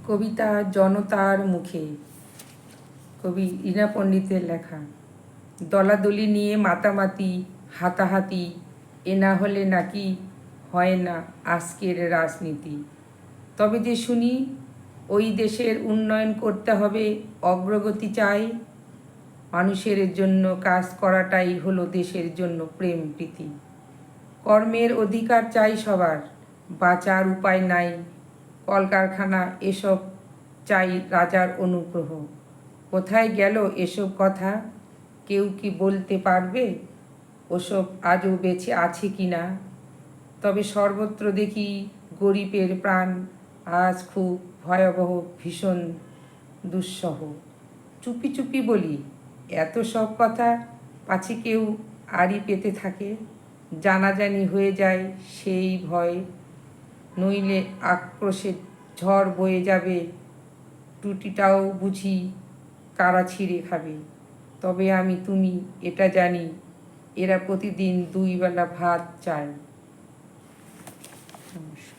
কবিতা জনতার মুখে, কবি রীনা পণ্ডিতের লেখা। দলাদলি নিয়ে মাতামাতি হাতাহাতি, এ না হলে নাকি হয় না আজকের রাজনীতি। তবে যে শুনি ওই দেশের উন্নয়ন করতে হবে, অগ্রগতি চাই, মানুষের জন্য কাজ করাটাই হলো দেশের জন্য প্রেম প্রীতি। কর্মের অধিকার চাই সবার, বাঁচার উপায় নাই, কলকারখানা এসব চাই রাজার অনুগ্রহ। কোথায় গেল এসব কথা, কেউ কি বলতে পারবে ওসব আজও বেঁচে আছে কি না? তবে সর্বত্র দেখি গরিবের প্রাণ আজ খুব ভয়াবহ, ভীষণ দুঃসহ। চুপি চুপি বলি এত সব কথা, পাছে কেউ আড়ি পেতে থাকে, জানাজানি হয়ে যায় সেই ভয়, নইলে আক্রোশের ঝড় বয়ে যাবে, টুটিটাও বুঝি কারা ছিঁড়ে খাবে। তবে আমি তুমি এটা জানি, এরা প্রতিদিন 2 বেলা ভাত চায়। নমস্কার।